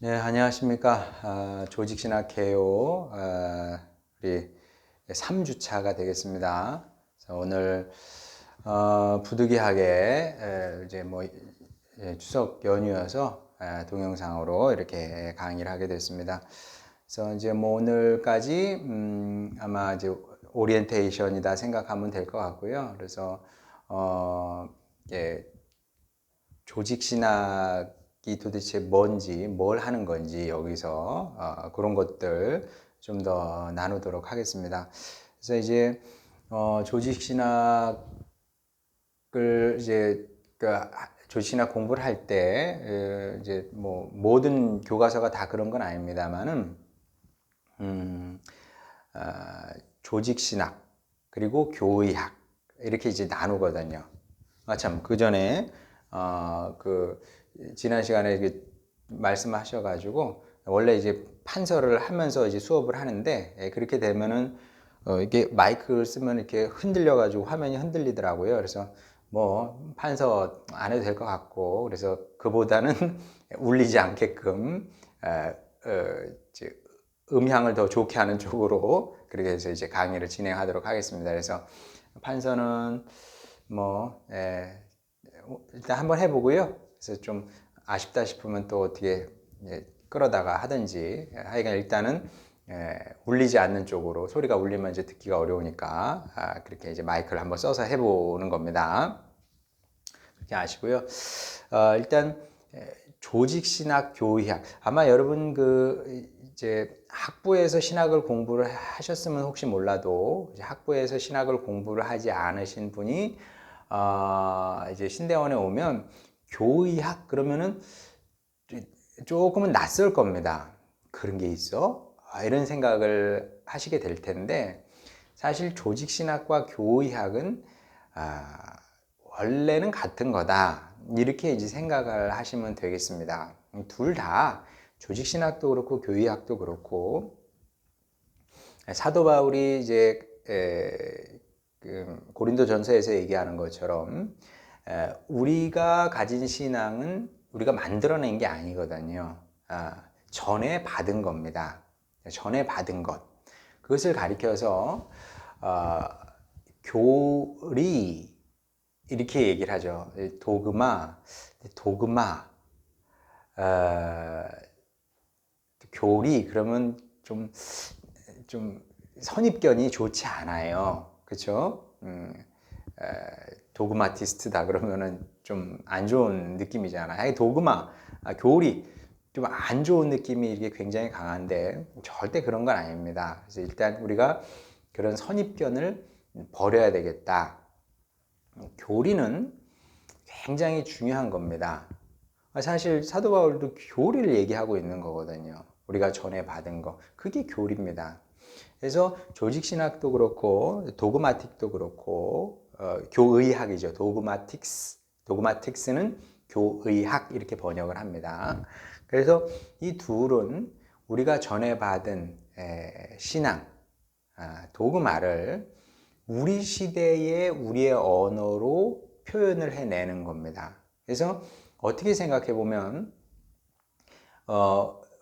네, 안녕하십니까. 조직신학 개요, 우리 3주차가 되겠습니다. 그래서 오늘, 부득이하게, 이제 뭐, 추석 연휴여서, 동영상으로 이렇게 강의를 하게 됐습니다. 그래서 이제 뭐 오늘까지, 아마 이제 오리엔테이션이다 생각하면 될 것 같고요. 그래서, 예, 조직신학이 도대체 뭔지, 뭘 하는 건지 여기서 그런 것들 좀 더 나누도록 하겠습니다. 그래서 이제 조직신학을 이제 그 조직신학 공부를 할 때 이제 뭐 모든 교과서가 다 그런 건 아닙니다만은 음, 조직신학 그리고 교의학 이렇게 이제 나누거든요. 참, 그 전에, 지난 시간에 말씀하셔가지고, 원래 이제 판서를 하면서 이제 수업을 하는데, 그렇게 되면은, 이게 마이크를 쓰면 이렇게 흔들려가지고 화면이 흔들리더라고요. 그래서 뭐, 판서 안 해도 될 것 같고, 그래서 그보다는 울리지 않게끔, 이제 음향을 더 좋게 하는 쪽으로, 그렇게 해서 이제 강의를 진행하도록 하겠습니다. 그래서 판서는 뭐, 일단 한번 해보고요. 그래서 좀 아쉽다 싶으면 또 어떻게 끌어다가 하든지, 하여간 일단은 울리지 않는 쪽으로, 소리가 울리면 이제 듣기가 어려우니까 그렇게 이제 마이크를 한번 써서 해보는 겁니다. 그렇게 아시고요. 일단 조직신학, 교의학, 아마 여러분 이제 학부에서 신학을 공부를 하셨으면 혹시 몰라도 이제 학부에서 신학을 공부를 하지 않으신 분이 이제 신대원에 오면 교의학 그러면은 조금은 낯설 겁니다. 그런 게 있어? 이런 생각을 하시게 될 텐데 사실 조직신학과 교의학은 원래는 같은 거다. 이렇게 이제 생각을 하시면 되겠습니다. 둘 다 조직신학도 그렇고 교의학도 그렇고 사도 바울이 이제 고린도 전서에서 얘기하는 것처럼 우리가 가진 신앙은 우리가 만들어낸 게 아니거든요. 전에 받은 겁니다. 전에 받은 것. 그것을 가리켜서 교리 이렇게 얘기를 하죠. 도그마, 어, 교리 그러면 좀 선입견이 좋지 않아요. 그렇죠? 도그마티스트다 그러면은 좀 안 좋은 느낌이잖아요. 도그마, 교리 좀 안 좋은 느낌이 이게 굉장히 강한데 절대 그런 건 아닙니다. 그래서 일단 우리가 그런 선입견을 버려야 되겠다. 교리는 굉장히 중요한 겁니다. 사실 사도 바울도 교리를 얘기하고 있는 거거든요. 우리가 전에 받은 거. 그게 교리입니다. 그래서 조직신학도 그렇고 도그마틱도 그렇고 교의학이죠. 도그마틱스는 교의학 이렇게 번역을 합니다. 그래서 이 둘은 우리가 전에 받은 신앙, 도그마를 우리 시대의 우리의 언어로 표현을 해내는 겁니다. 그래서 어떻게 생각해 보면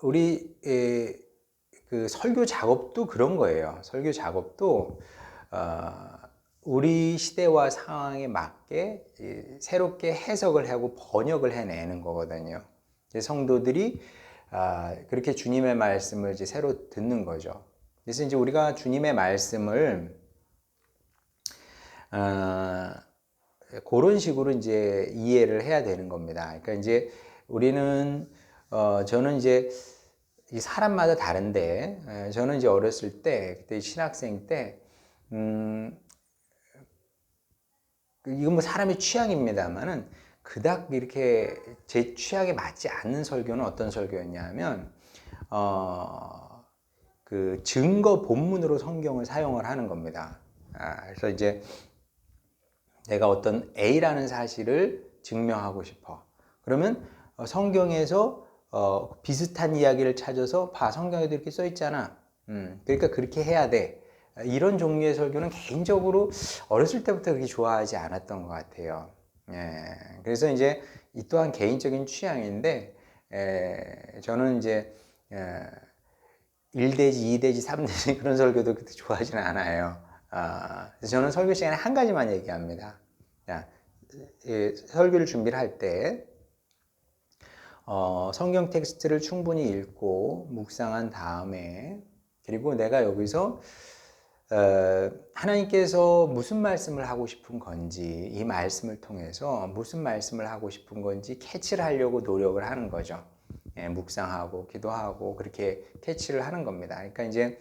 우리 그 설교 작업도 그런 거예요. 설교 작업도 우리 시대와 상황에 맞게 새롭게 해석을 하고 번역을 해내는 거거든요. 성도들이 그렇게 주님의 말씀을 이제 새로 듣는 거죠. 그래서 이제 우리가 주님의 말씀을 그런 식으로 이제 이해를 해야 되는 겁니다. 그러니까 이제 우리는 저는 이제 이 사람마다 다른데 저는 이제 어렸을 때 그때 신학생 때 이건 뭐 사람의 취향입니다만은 그닥 이렇게 제 취향에 맞지 않는 설교는 어떤 설교였냐면 그 증거 본문으로 성경을 사용을 하는 겁니다. 그래서 이제 내가 어떤 A라는 사실을 증명하고 싶어. 그러면 성경에서 비슷한 이야기를 찾아서 봐, 성경에도 이렇게 써 있잖아. 그러니까 그렇게 해야 돼. 이런 종류의 설교는 개인적으로 어렸을 때부터 그렇게 좋아하지 않았던 것 같아요. 예, 그래서 이제 이 또한 개인적인 취향인데 저는 이제 1대지, 2대지, 3대지 그런 설교도 그렇게 좋아하지는 않아요. 그래서 저는 설교 시간에 한 가지만 얘기합니다. 자, 설교를 준비를 할 때 성경 텍스트를 충분히 읽고 묵상한 다음에, 그리고 내가 여기서 하나님께서 무슨 말씀을 하고 싶은 건지, 이 말씀을 통해서 무슨 말씀을 하고 싶은 건지 캐치를 하려고 노력을 하는 거죠. 묵상하고 기도하고 그렇게 캐치를 하는 겁니다. 그러니까 이제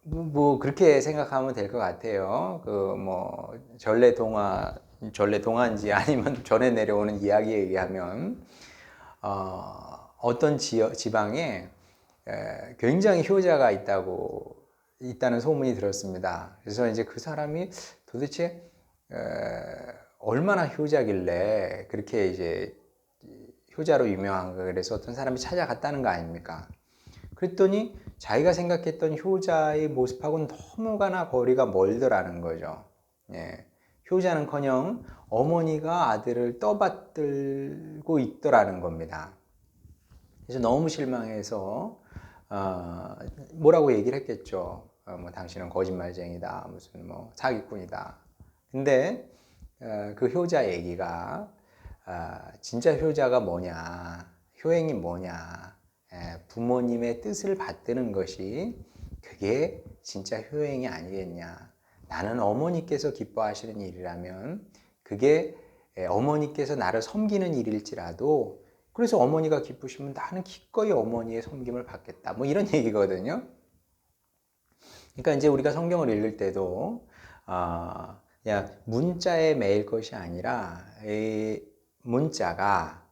뭐 그렇게 생각하면 될 것 같아요. 그 뭐 전래동화인지 아니면 전해 내려오는 이야기에 의하면 어떤 지방에 굉장히 효자가 있다는 소문이 들었습니다. 그래서 이제 그 사람이 도대체 얼마나 효자길래 그렇게 이제 효자로 유명한가, 그래서 어떤 사람이 찾아갔다는 거 아닙니까? 그랬더니 자기가 생각했던 효자의 모습하고는 너무나 거리가 멀더라는 거죠. 효자는커녕 어머니가 아들을 떠받들고 있더라는 겁니다. 그래서 너무 실망해서 뭐라고 얘기를 했겠죠. 뭐 당신은 거짓말쟁이다, 무슨 뭐 사기꾼이다. 근데 그 효자 얘기가 진짜 효자가 뭐냐, 효행이 뭐냐, 부모님의 뜻을 받드는 것이 그게 진짜 효행이 아니겠냐. 나는 어머니께서 기뻐하시는 일이라면 그게 어머니께서 나를 섬기는 일일지라도, 그래서 어머니가 기쁘시면 나는 기꺼이 어머니의 섬김을 받겠다, 뭐 이런 얘기거든요. 그러니까 이제 우리가 성경을 읽을 때도 문자에 매일 것이 아니라 이 문자가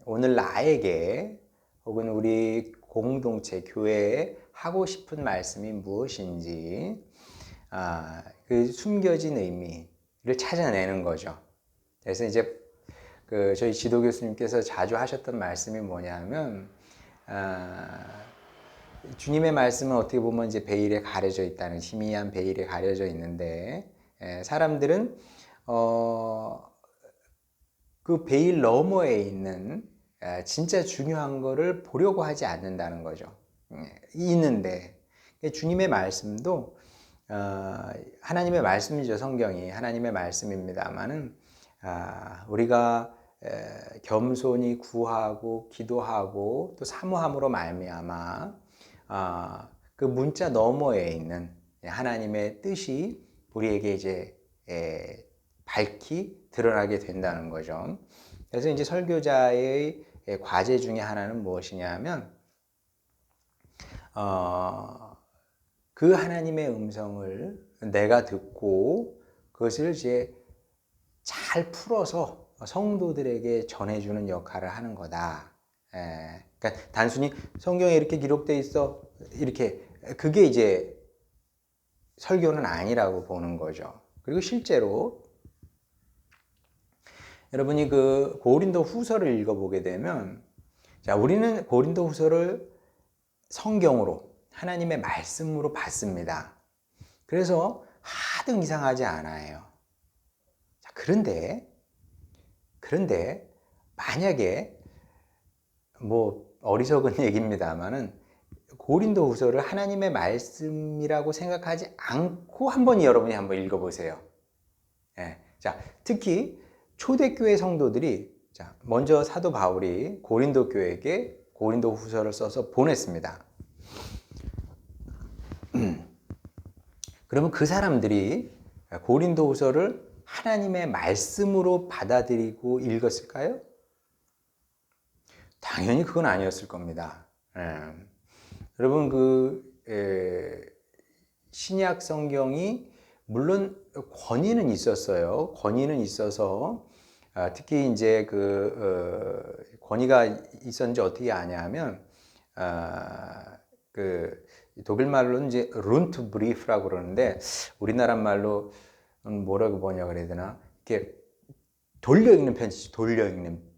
오늘 나에게 혹은 우리 공동체 교회에 하고 싶은 말씀이 무엇인지 그 숨겨진 의미를 찾아내는 거죠. 그래서 이제 저희 지도 교수님께서 자주 하셨던 말씀이 뭐냐면 주님의 말씀은 어떻게 보면 이제 베일에 가려져 있다는, 희미한 베일에 가려져 있는데 사람들은 그 베일 너머에 있는 진짜 중요한 거를 보려고 하지 않는다는 거죠. 있는데 주님의 말씀도 하나님의 말씀이죠. 성경이 하나님의 말씀입니다만은 우리가 겸손히 구하고 기도하고 또 사모함으로 말미암아 그 문자 너머에 있는 하나님의 뜻이 우리에게 이제 밝히 드러나게 된다는 거죠. 그래서 이제 설교자의 과제 중에 하나는 무엇이냐면 그 하나님의 음성을 내가 듣고 그것을 이제 잘 풀어서 성도들에게 전해주는 역할을 하는 거다. 그러니까 단순히 성경에 이렇게 기록되어 있어, 이렇게, 그게 이제 설교는 아니라고 보는 거죠. 그리고 실제로 여러분이 그 고린도 후서를 읽어보게 되면, 자, 우리는 고린도 후서를 성경으로, 하나님의 말씀으로 봤습니다. 그래서 하등 이상하지 않아요. 자, 그런데 만약에 뭐 어리석은 얘기입니다만은 고린도 후서를 하나님의 말씀이라고 생각하지 않고 여러분이 한번 읽어보세요. 자, 특히 초대교회 성도들이, 자, 먼저 사도 바울이 고린도 교회에게 고린도 후서를 써서 보냈습니다. 그러면 그 사람들이 고린도 후서를 하나님의 말씀으로 받아들이고 읽었을까요? 당연히 그건 아니었을 겁니다. 여러분 신약 성경이 물론 권위는 있었어요. 권위는 있어서 특히 이제 권위가 있었는지 어떻게 아냐면 독일 말로는 이제 룬트 브리프라고 그러는데 우리나라 말로 뭐라고 번역을 해야 되나? 이렇게 돌려 읽는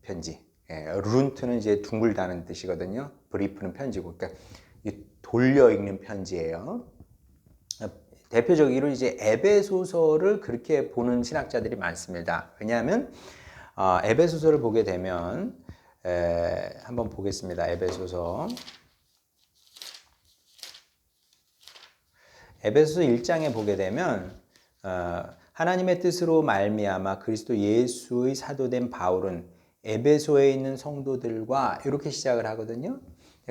편지. 룬트는 이제 둥글다는 뜻이거든요. 브리프는 편지고, 그러니까 돌려 읽는 편지예요. 대표적으로 이제 에베소서를 그렇게 보는 신학자들이 많습니다. 왜냐하면 에베소서를 보게 되면 한번 보겠습니다. 에베소서 1장에 보게 되면 하나님의 뜻으로 말미암아 그리스도 예수의 사도된 바울은 에베소에 있는 성도들과 이렇게 시작을 하거든요.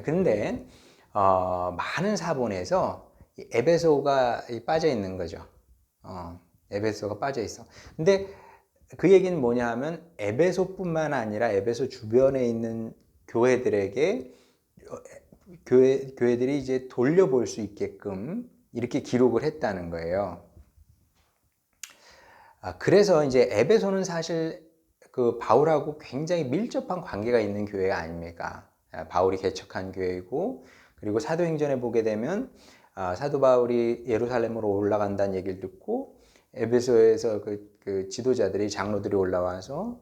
그런데 많은 사본에서 에베소가 빠져 있는 거죠. 에베소가 빠져 있어. 근데 그 얘기는 뭐냐 하면 에베소뿐만 아니라 에베소 주변에 있는 교회들에게 교회들이 이제 돌려볼 수 있게끔 이렇게 기록을 했다는 거예요. 그래서 이제 에베소는 사실 그 바울하고 굉장히 밀접한 관계가 있는 교회 아닙니까? 바울이 개척한 교회이고, 그리고 사도행전에 보게 되면 사도 바울이 예루살렘으로 올라간다는 얘기를 듣고 에베소에서 그 지도자들이 장로들이 올라와서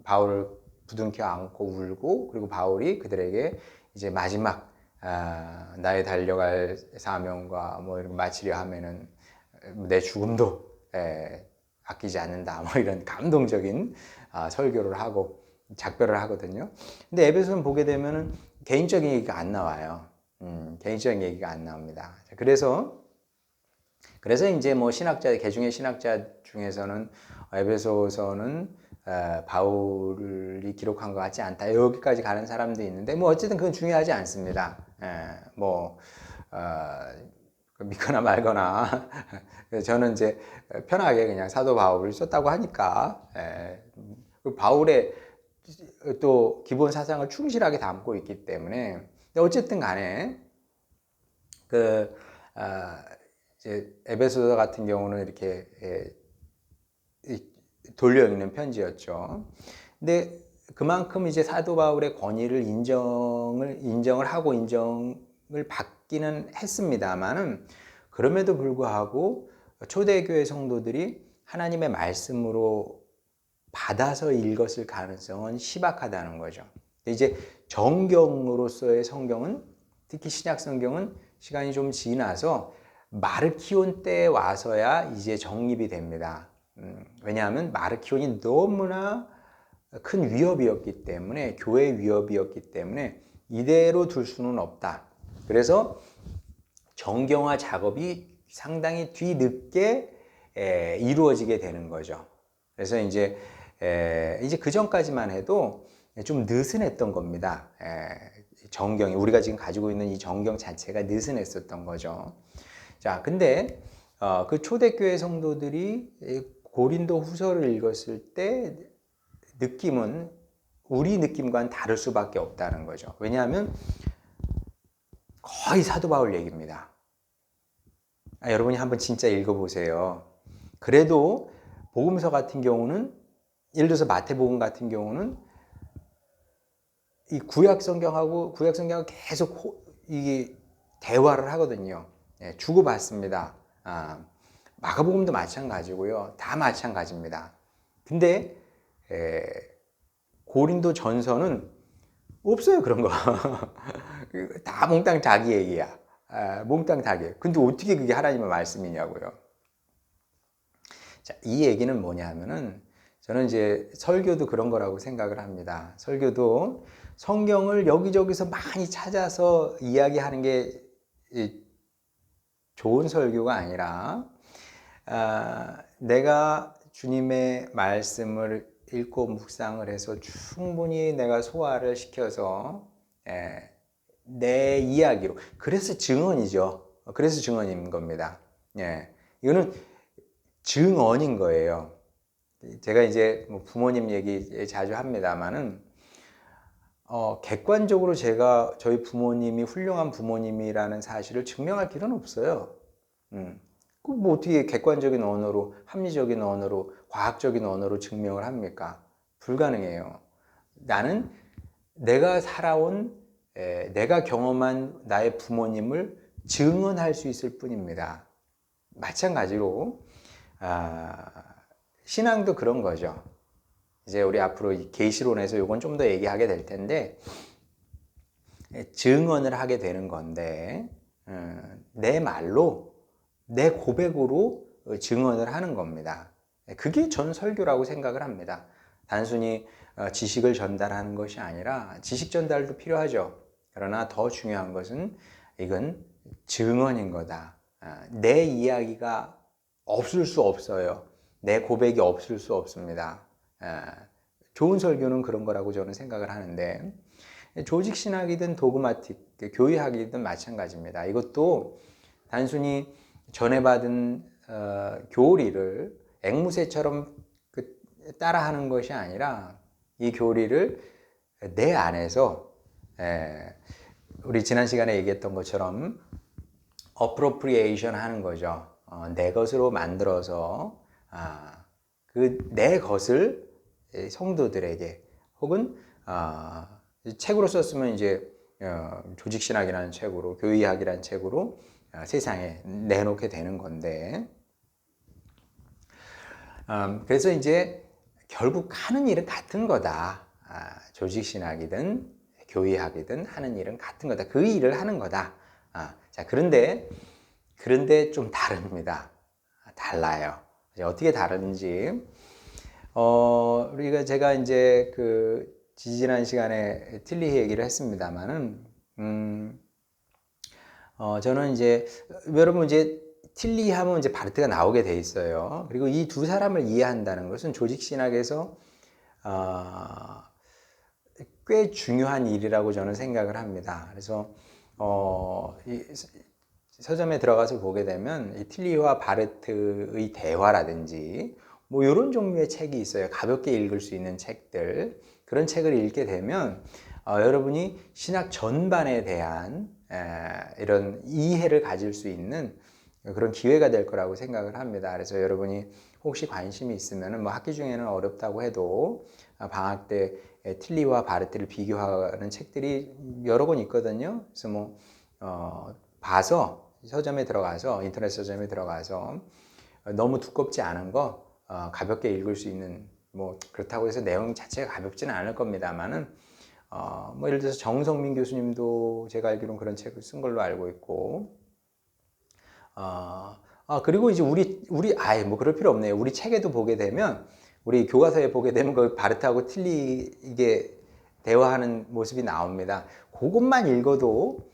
바울을 부둥켜 안고 울고, 그리고 바울이 그들에게 이제 마지막 나의 달려갈 사명과 뭐 이런 마치려 하면은 내 죽음도 아끼지 않는다, 뭐 이런 감동적인 설교를 하고 작별을 하거든요. 근데 에베소는 보게 되면은 개인적인 얘기가 안 나와요. 개인적인 얘기가 안 나옵니다. 그래서 이제 뭐 개중의 신학자 중에서는 에베소서는 바울이 기록한 것 같지 않다, 여기까지 가는 사람도 있는데, 뭐 어쨌든 그건 중요하지 않습니다. 믿거나 말거나 저는 이제 편하게 그냥 사도 바울을 썼다고 하니까 바울의 또 기본 사상을 충실하게 담고 있기 때문에. 어쨌든 간에 이제 에베소서 같은 경우는 이렇게 돌려 읽는 편지였죠. 근데 그만큼 이제 사도 바울의 권위를 인정을 하고 인정을 받기는 했습니다만은, 그럼에도 불구하고 초대교회 성도들이 하나님의 말씀으로 받아서 읽었을 가능성은 희박하다는 거죠. 이제 정경으로서의 성경은, 특히 신약 성경은 시간이 좀 지나서 마르키온 때에 와서야 이제 정립이 됩니다. 왜냐하면 마르키온이 너무나 큰 위협이었기 때문에, 교회의 위협이었기 때문에 이대로 둘 수는 없다. 그래서 정경화 작업이 상당히 뒤늦게 이루어지게 되는 거죠. 그래서 이제 그 전까지만 해도 좀 느슨했던 겁니다. 정경이, 우리가 지금 가지고 있는 이 정경 자체가 느슨했었던 거죠. 자, 근데 그 초대교회 성도들이 고린도 후서를 읽었을 때 느낌은 우리 느낌과는 다를 수밖에 없다는 거죠. 왜냐하면 거의 사도 바울 얘기입니다. 여러분이 한번 진짜 읽어보세요. 그래도 복음서 같은 경우는, 예를 들어서 마태복음 같은 경우는 이 구약 성경하고 계속 이게 대화를 하거든요. 주고받습니다. 마가복음도 마찬가지고요. 다 마찬가지입니다. 근데 고린도 전서는 없어요, 그런 거. 다 몽땅 자기 얘기야. 몽땅 자기. 근데 어떻게 그게 하나님의 말씀이냐고요. 자, 이 얘기는 뭐냐 하면은, 저는 이제 설교도 그런 거라고 생각을 합니다. 설교도 성경을 여기저기서 많이 찾아서 이야기하는 게 좋은 설교가 아니라, 내가 주님의 말씀을 읽고 묵상을 해서 충분히 내가 소화를 시켜서 내 이야기로, 그래서 증언이죠. 그래서 증언인 겁니다. 이거는 증언인 거예요. 제가 이제 뭐 부모님 얘기 자주 합니다만은, 객관적으로 제가 저희 부모님이 훌륭한 부모님이라는 사실을 증명할 필요는 없어요. 뭐 어떻게 객관적인 언어로, 합리적인 언어로, 과학적인 언어로 증명을 합니까? 불가능해요. 나는 내가 살아온, 내가 경험한 나의 부모님을 증언할 수 있을 뿐입니다. 마찬가지로 신앙도 그런 거죠. 이제 우리 앞으로 계시론에서 이건 좀 더 얘기하게 될 텐데, 증언을 하게 되는 건데, 내 말로, 내 고백으로 증언을 하는 겁니다. 그게 전 설교라고 생각을 합니다. 단순히 지식을 전달하는 것이 아니라 지식 전달도 필요하죠. 그러나 더 중요한 것은 이건 증언인 거다. 내 이야기가 없을 수 없어요. 내 고백이 없을 수 없습니다. 좋은 설교는 그런 거라고 저는 생각을 하는데 조직 신학이든 도그마틱, 교회학이든 마찬가지입니다. 이것도 단순히 전해받은 교리를 앵무새처럼 따라하는 것이 아니라 이 교리를 내 안에서 우리 지난 시간에 얘기했던 것처럼 appropriation 하는 거죠. 내 것으로 만들어서 그 내 것을 성도들에게 혹은 책으로 썼으면 이제 조직신학이라는 책으로 교의학이라는 책으로 세상에 내놓게 되는 건데 그래서 이제 결국 하는 일은 같은 거다. 조직신학이든 교의학이든 하는 일은 같은 거다. 그 일을 하는 거다. 자, 그런데 좀 다릅니다. 달라요. 어떻게 다른지 우리가 제가 이제 그 지난 시간에 틸리 얘기를 했습니다만은 저는 이제 여러분 이제 틸리 하면 이제 바르트가 나오게 돼 있어요. 그리고 이 두 사람을 이해한다는 것은 조직 신학에서 꽤 중요한 일이라고 저는 생각을 합니다. 그래서 이 서점에 들어가서 보게 되면 이 틸리와 바르트의 대화라든지 뭐 이런 종류의 책이 있어요. 가볍게 읽을 수 있는 책들. 그런 책을 읽게 되면 여러분이 신학 전반에 대한 이런 이해를 가질 수 있는 그런 기회가 될 거라고 생각을 합니다. 그래서 여러분이 혹시 관심이 있으면 뭐 학기 중에는 어렵다고 해도 방학 때 틸리와 바르트를 비교하는 책들이 여러 권 있거든요. 그래서 뭐 봐서 서점에 들어가서 인터넷 서점에 들어가서 너무 두껍지 않은 거 가볍게 읽을 수 있는 뭐 그렇다고 해서 내용 자체가 가볍지는 않을 겁니다만은 뭐 예를 들어서 정성민 교수님도 제가 알기로는 그런 책을 쓴 걸로 알고 있고 그리고 이제 우리 아예 뭐 그럴 필요 없네요. 우리 책에도 보게 되면 우리 교과서에 보게 되면 그 바르트하고 틸리 이게 대화하는 모습이 나옵니다. 그것만 읽어도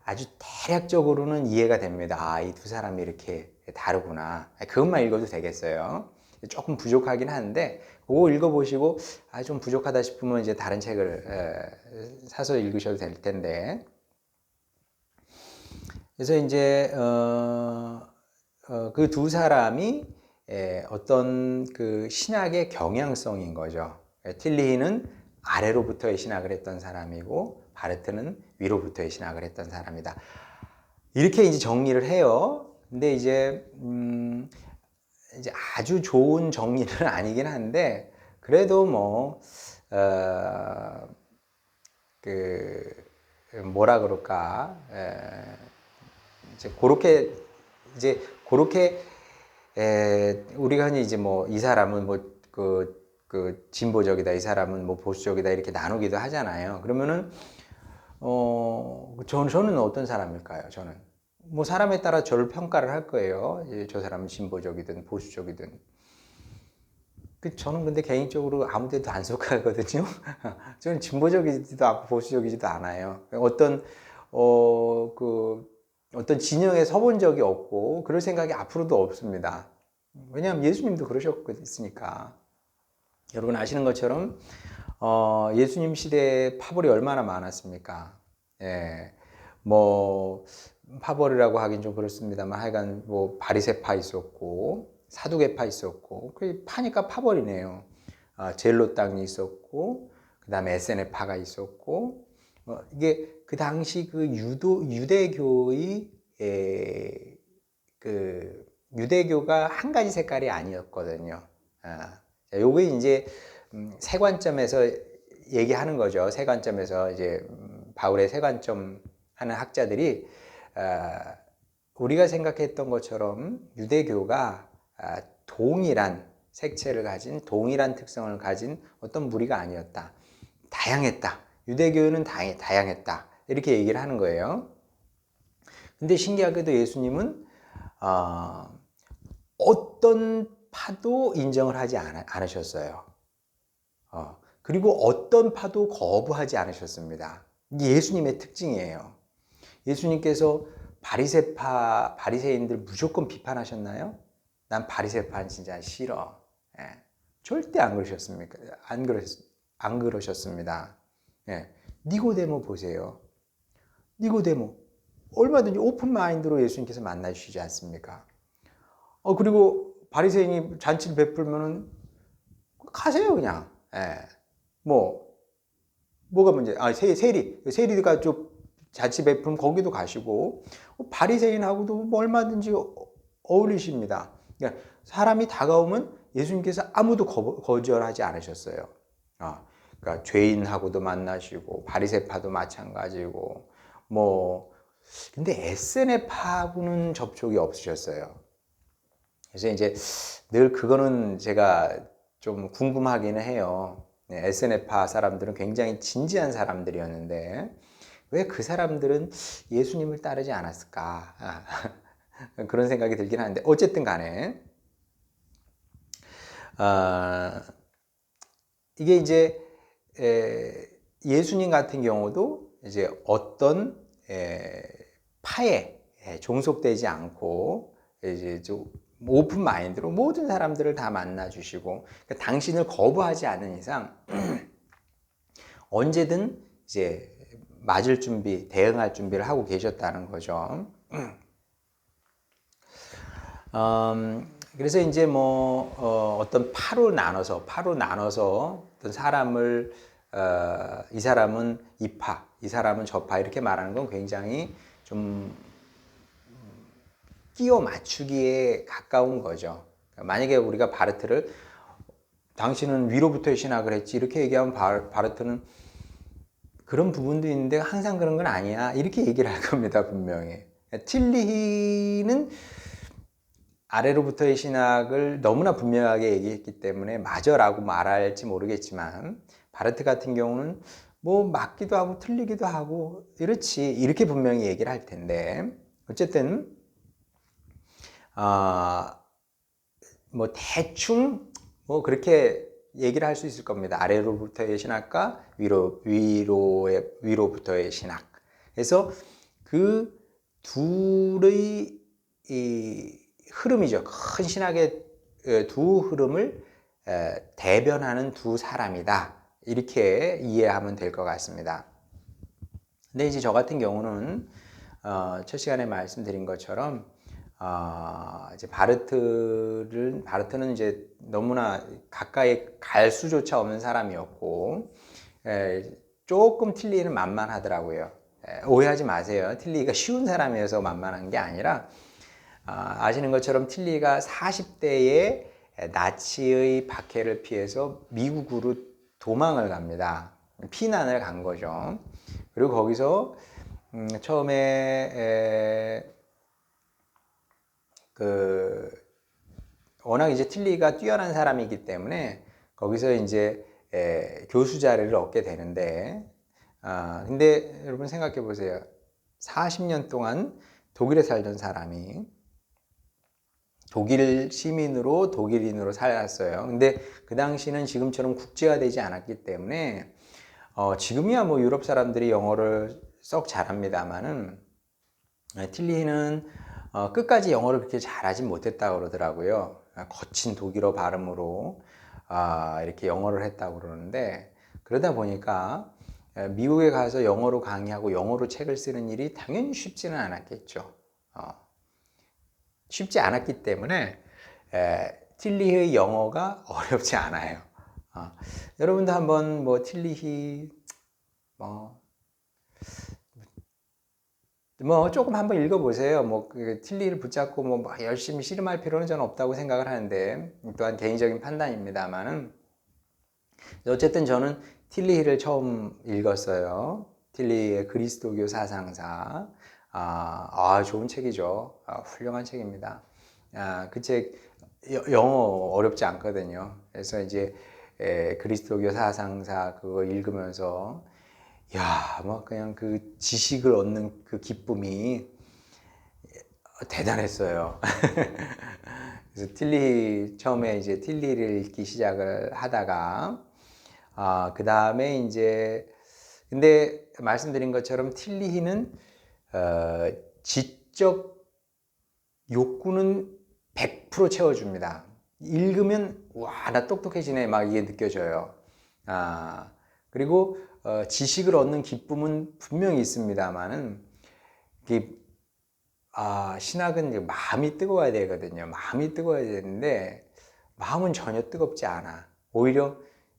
아주 대략적으로는 이해가 됩니다. 이 두 사람이 이렇게 다르구나. 그것만 읽어도 되겠어요. 조금 부족하긴 한데 그거 읽어보시고 좀 부족하다 싶으면 이제 다른 책을 사서 읽으셔도 될 텐데. 그래서 이제 그 두 사람이 어떤 그 신학의 경향성인 거죠. 틸리히는 아래로부터의 신학을 했던 사람이고 바르트는 위로부터의 신학을 했던 사람이다. 이렇게 이제 정리를 해요. 근데 이제 아주 좋은 정리는 아니긴 한데 그래도 뭐 뭐라 그럴까 이제 그렇게 우리가 흔히 이제 뭐 이 사람은 뭐 그 진보적이다, 이 사람은 뭐 보수적이다 이렇게 나누기도 하잖아요. 그러면은 저는 어떤 사람일까요? 저는 뭐 사람에 따라 저를 평가를 할 거예요. 저 사람은 진보적이든 보수적이든. 저는 근데 개인적으로 아무 데도 안 속하거든요. 저는 진보적이지도 않고 보수적이지도 않아요. 어떤 진영에 서본 적이 없고 그럴 생각이 앞으로도 없습니다. 왜냐하면 예수님도 그러셨으니까. 여러분 아시는 것처럼 예수님 시대에 파벌이 얼마나 많았습니까? 뭐 파벌이라고 하긴 좀 그렇습니다만 하여간 뭐 바리새파 있었고 사두개파 있었고 그 파니까 파벌이네요. 젤로 땅이 있었고 그 다음에 에세네파가 있었고 이게 그 당시 그 유대교의 그 유대교가 한 가지 색깔이 아니었거든요. 요게 이제 세 관점에서 얘기하는 거죠. 세 관점에서 이제 바울의 세 관점 하는 학자들이 우리가 생각했던 것처럼 유대교가 동일한 색채를 가진 동일한 특성을 가진 어떤 무리가 아니었다. 다양했다. 유대교는 다양했다. 이렇게 얘기를 하는 거예요. 근데 신기하게도 예수님은 어떤 파도 인정을 하지 않으셨어요. 그리고 어떤 파도 거부하지 않으셨습니다. 이게 예수님의 특징이에요. 예수님께서 바리새인들 무조건 비판하셨나요? 난 바리새파 진짜 싫어. 예. 절대 안 그러셨습니까? 안 그러셨습니다. 예. 니고데모 보세요. 니고데모 얼마든지 오픈 마인드로 예수님께서 만나주시지 않습니까? 그리고 바리새인이 잔치를 베풀면은 가세요 그냥. 예. 뭐가 문제? 세리가 좀 잔치 베풀면 거기도 가시고 바리새인하고도 뭐 얼마든지 어울리십니다. 그러니까 사람이 다가오면 예수님께서 아무도 거절하지 않으셨어요. 그러니까 죄인하고도 만나시고 바리새파도 마찬가지고 근데 SNF하고는 접촉이 없으셨어요. 그래서 이제 늘 그거는 제가 좀 궁금하기는 해요. SNF파 사람들은 굉장히 진지한 사람들이었는데 왜 그 사람들은 예수님을 따르지 않았을까? 그런 생각이 들긴 하는데 어쨌든 간에 이게 이제 예수님 같은 경우도 이제 어떤 파에 종속되지 않고 이제 좀 오픈 마인드로 모든 사람들을 다 만나 주시고 그러니까 당신을 거부하지 않는 이상 언제든 이제 맞을 준비, 대응할 준비를 하고 계셨다는 거죠. 그래서 이제 어떤 파로 나눠서 어떤 사람을 이 사람은 이 파, 이 사람은 저 파 이렇게 말하는 건 굉장히 좀 끼워 맞추기에 가까운 거죠. 만약에 우리가 바르트를 당신은 위로부터의 신학을 했지 이렇게 얘기하면 바르트는 그런 부분도 있는데 항상 그런 건 아니야 이렇게 얘기를 할 겁니다. 분명히. 틸리히는 아래로부터의 신학을 너무나 분명하게 얘기했기 때문에 맞아라고 말할지 모르겠지만 바르트 같은 경우는 맞기도 하고 틀리기도 하고 이렇지 이렇게 분명히 얘기를 할 텐데 어쨌든 대충 그렇게 얘기를 할 수 있을 겁니다. 아래로부터의 신학과 위로부터의 신학. 그래서 그 둘의 이 흐름이죠. 큰 신학의 두 흐름을 대변하는 두 사람이다. 이렇게 이해하면 될 것 같습니다. 근데 이제 저 같은 경우는 첫 시간에 말씀드린 것처럼 이제 바르트는 이제 너무나 가까이 갈 수조차 없는 사람이었고 조금 틸리히는 만만하더라고요. 오해하지 마세요. 틸리히가 쉬운 사람이어서 만만한 게 아니라 아시는 것처럼 틸리히가 40대에 나치의 박해를 피해서 미국으로 도망을 갑니다. 피난을 간 거죠. 그리고 거기서 처음에 워낙 이제 틸리히가 뛰어난 사람이기 때문에 거기서 이제 교수 자리를 얻게 되는데 근데 여러분 생각해 보세요. 40년 동안 독일에 살던 사람이 독일 시민으로 독일인으로 살았어요. 근데 그 당시는 지금처럼 국제화되지 않았기 때문에 지금이야 유럽 사람들이 영어를 썩 잘합니다만은 틸리히는 끝까지 영어를 그렇게 잘하진 못했다고 그러더라고요. 거친 독일어 발음으로 이렇게 영어를 했다고 그러는데 그러다 보니까 미국에 가서 영어로 강의하고 영어로 책을 쓰는 일이 당연히 쉽지는 않았겠죠. 쉽지 않았기 때문에 틸리히의 영어가 어렵지 않아요. 여러분도 한번 틸리히 조금 한번 읽어보세요. 틸리히를 붙잡고 열심히 씨름할 필요는 저는 없다고 생각을 하는데 또한 개인적인 판단입니다만은 어쨌든 저는 틸리히를 처음 읽었어요. 틸리히의 그리스도교 사상사. 좋은 책이죠. 훌륭한 책입니다. 그 책 영어 어렵지 않거든요. 그래서 이제 그리스도교 사상사 그거 읽으면서 그냥 그 지식을 얻는 그 기쁨이 대단했어요. 그래서 처음에 이제 틸리를 읽기 시작을 하다가, 그 다음에 이제, 근데 말씀드린 것처럼 틸리히는, 지적 욕구는 100% 채워줍니다. 읽으면, 와, 나 똑똑해지네. 막 이게 느껴져요. 그리고, 지식을 얻는 기쁨은 분명히 있습니다만은, 이게 신학은 이제 마음이 뜨거워야 되거든요. 마음이 뜨거워야 되는데 마음은 전혀 뜨겁지 않아. 오히려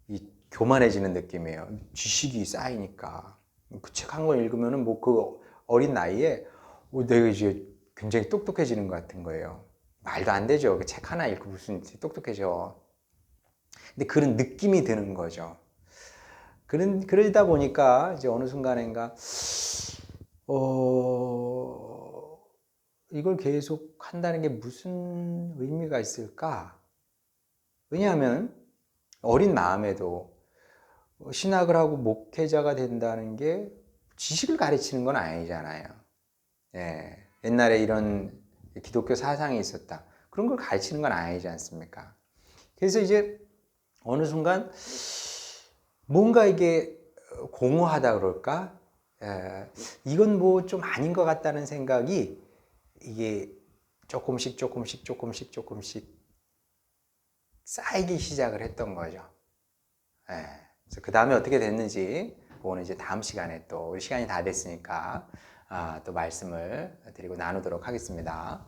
이 교만해지는 느낌이에요. 지식이 쌓이니까. 그 책 한 권 읽으면은 뭐 그 어린 나이에 내가 이제 굉장히 똑똑해지는 것 같은 거예요. 말도 안 되죠. 그 책 하나 읽고 무슨 똑똑해져. 근데 그런 느낌이 드는 거죠. 그러다 보니까 이제 어느 순간인가 이걸 계속 한다는 게 무슨 의미가 있을까? 왜냐하면 어린 마음에도 신학을 하고 목회자가 된다는 게 지식을 가르치는 건 아니잖아요. 예, 옛날에 이런 기독교 사상이 있었다. 그런 걸 가르치는 건 아니지 않습니까? 그래서 이제 어느 순간 뭔가 이게 공허하다 그럴까? 이건 뭐 좀 아닌 것 같다는 생각이 이게 조금씩 쌓이기 시작을 했던 거죠. 그래서 그 다음에 어떻게 됐는지 그거는 이제 다음 시간에 또 우리 시간이 다 됐으니까 또 말씀을 드리고 나누도록 하겠습니다.